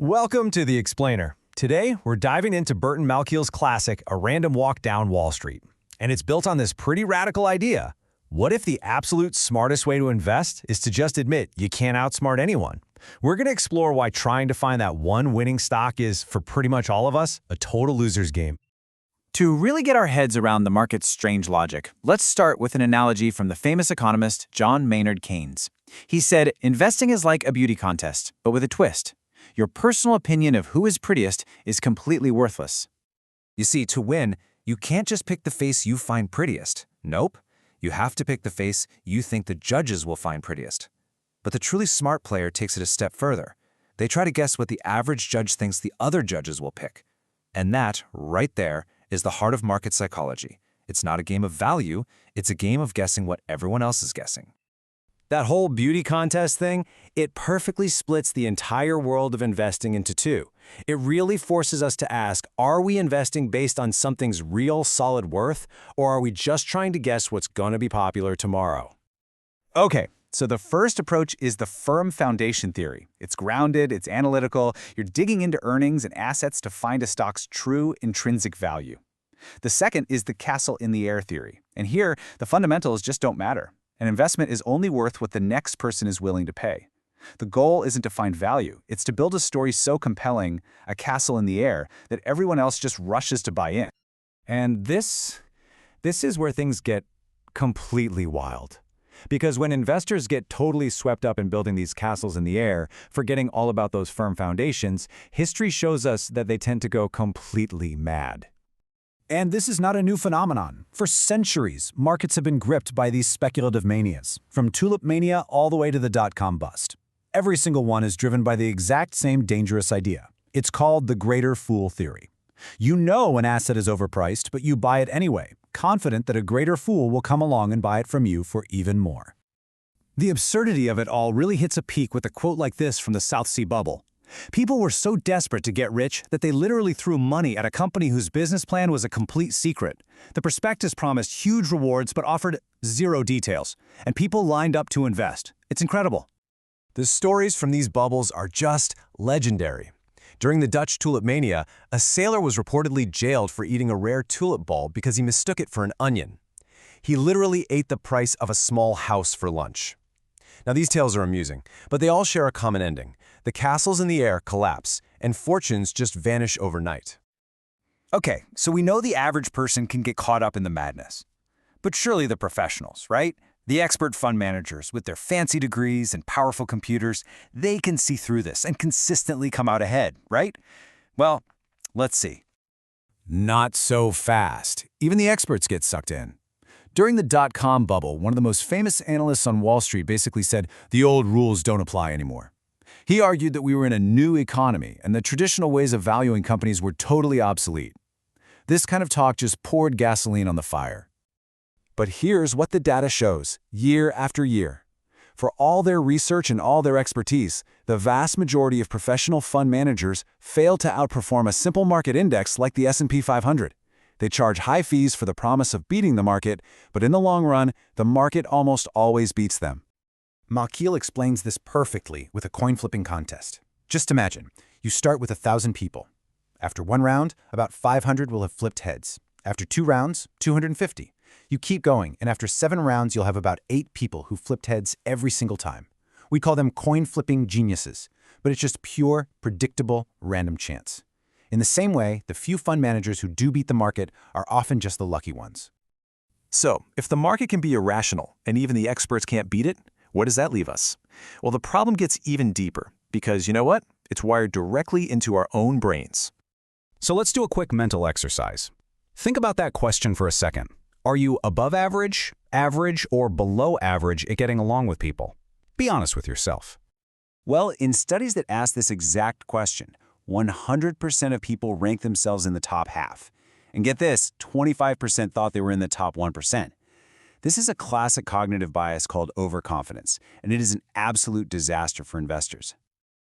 Welcome to The Explainer. Today, we're diving into Burton Malkiel's classic, A Random Walk Down Wall Street. And it's built on this pretty radical idea. What if the absolute smartest way to invest is to just admit you can't outsmart anyone? We're going to explore why trying to find that one winning stock is, for pretty much all of us, a total loser's game. To really get our heads around the market's strange logic, let's start with an analogy from the famous economist John Maynard Keynes. He said, investing is like a beauty contest, but with a twist. Your personal opinion of who is prettiest is completely worthless. You see, to win, you can't just pick the face you find prettiest. Nope. You have to pick the face you think the judges will find prettiest. But the truly smart player takes it a step further. They try to guess what the average judge thinks the other judges will pick. And that, right there, is the heart of market psychology. It's not a game of value, it's a game of guessing what everyone else is guessing. That whole beauty contest thing, it perfectly splits the entire world of investing into two. It really forces us to ask, are we investing based on something's real solid worth, or are we just trying to guess what's going to be popular tomorrow? Okay, so the first approach is the firm foundation theory. It's grounded, it's analytical, you're digging into earnings and assets to find a stock's true intrinsic value. The second is the castle in the air theory, and here, the fundamentals just don't matter. An investment is only worth what the next person is willing to pay. The goal isn't to find value, it's to build a story so compelling, a castle in the air, that everyone else just rushes to buy in. And this is where things get completely wild. Because when investors get totally swept up in building these castles in the air, forgetting all about those firm foundations, history shows us that they tend to go completely mad. And this is not a new phenomenon. For centuries, markets have been gripped by these speculative manias, from tulip mania all the way to the dot-com bust. Every single one is driven by the exact same dangerous idea. It's called the greater fool theory. You know an asset is overpriced, but you buy it anyway, confident that a greater fool will come along and buy it from you for even more. The absurdity of it all really hits a peak with a quote like this from the South Sea bubble. People were so desperate to get rich that they literally threw money at a company whose business plan was a complete secret. The prospectus promised huge rewards but offered zero details, and people lined up to invest. It's incredible. The stories from these bubbles are just legendary. During the Dutch tulip mania, a sailor was reportedly jailed for eating a rare tulip bulb because he mistook it for an onion. He literally ate the price of a small house for lunch. Now, these tales are amusing, but they all share a common ending. The castles in the air collapse, and fortunes just vanish overnight. Okay, so we know the average person can get caught up in the madness. But surely the professionals, right? The expert fund managers with their fancy degrees and powerful computers, they can see through this and consistently come out ahead, right? Well, let's see. Not so fast. Even the experts get sucked in. During the dot-com bubble, one of the most famous analysts on Wall Street basically said the old rules don't apply anymore. He argued that we were in a new economy and the traditional ways of valuing companies were totally obsolete. This kind of talk just poured gasoline on the fire. But here's what the data shows, year after year. For all their research and all their expertise, the vast majority of professional fund managers fail to outperform a simple market index like the S&P 500. They charge high fees for the promise of beating the market, but in the long run, the market almost always beats them. Malkiel explains this perfectly with a coin-flipping contest. Just imagine, you start with 1,000 people. After one round, about 500 will have flipped heads. After 2 rounds, 250. You keep going, and after 7 rounds, you'll have about 8 people who flipped heads every single time. We call them coin-flipping geniuses, but it's just pure, predictable, random chance. In the same way, the few fund managers who do beat the market are often just the lucky ones. So, if the market can be irrational, and even the experts can't beat it, where does that leave us? Well, the problem gets even deeper, because you know what? It's wired directly into our own brains. So let's do a quick mental exercise. Think about that question for a second. Are you above average, average, or below average at getting along with people? Be honest with yourself. Well, in studies that ask this exact question, 100% of people rank themselves in the top half. And get this, 25% thought they were in the top 1%. This is a classic cognitive bias called overconfidence, and it is an absolute disaster for investors.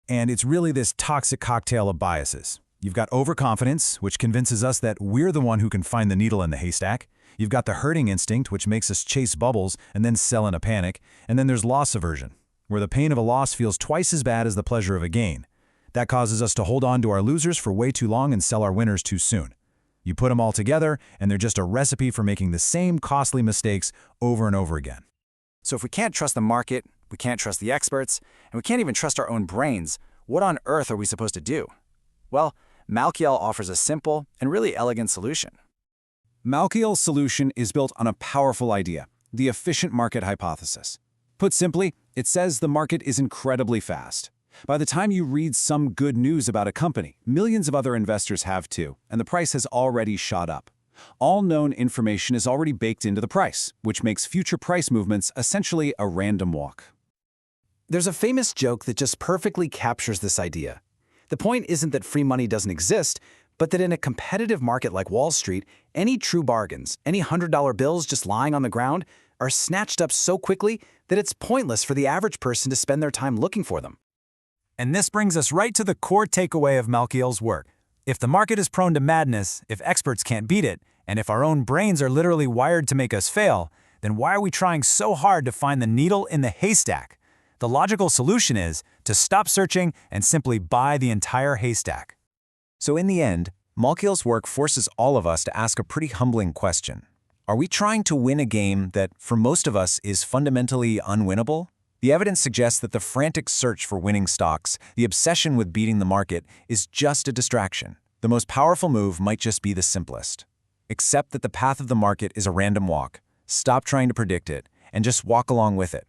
And it's really this toxic cocktail of biases. You've got overconfidence, which convinces us that we're the one who can find the needle in the haystack. You've got the herding instinct, which makes us chase bubbles and then sell in a panic. And then there's loss aversion, where the pain of a loss feels twice as bad as the pleasure of a gain. That causes us to hold on to our losers for way too long and sell our winners too soon. You put them all together, and they're just a recipe for making the same costly mistakes over and over again. So if we can't trust the market, we can't trust the experts, and we can't even trust our own brains, what on earth are we supposed to do? Well, Malkiel offers a simple and really elegant solution. Malkiel's solution is built on a powerful idea, the efficient market hypothesis. Put simply, it says the market is incredibly fast. By the time you read some good news about a company, millions of other investors have too, and the price has already shot up. All known information is already baked into the price, which makes future price movements essentially a random walk. There's a famous joke that just perfectly captures this idea. The point isn't that free money doesn't exist, but that in a competitive market like Wall Street, any true bargains, any $100 bills just lying on the ground, are snatched up so quickly that it's pointless for the average person to spend their time looking for them. And this brings us right to the core takeaway of Malkiel's work. If the market is prone to madness, if experts can't beat it, and if our own brains are literally wired to make us fail, then why are we trying so hard to find the needle in the haystack? The logical solution is to stop searching and simply buy the entire haystack. So in the end, Malkiel's work forces all of us to ask a pretty humbling question. Are we trying to win a game that, for most of us, is fundamentally unwinnable? The evidence suggests that the frantic search for winning stocks, the obsession with beating the market, is just a distraction. The most powerful move might just be the simplest. Accept that the path of the market is a random walk. Stop trying to predict it, and just walk along with it.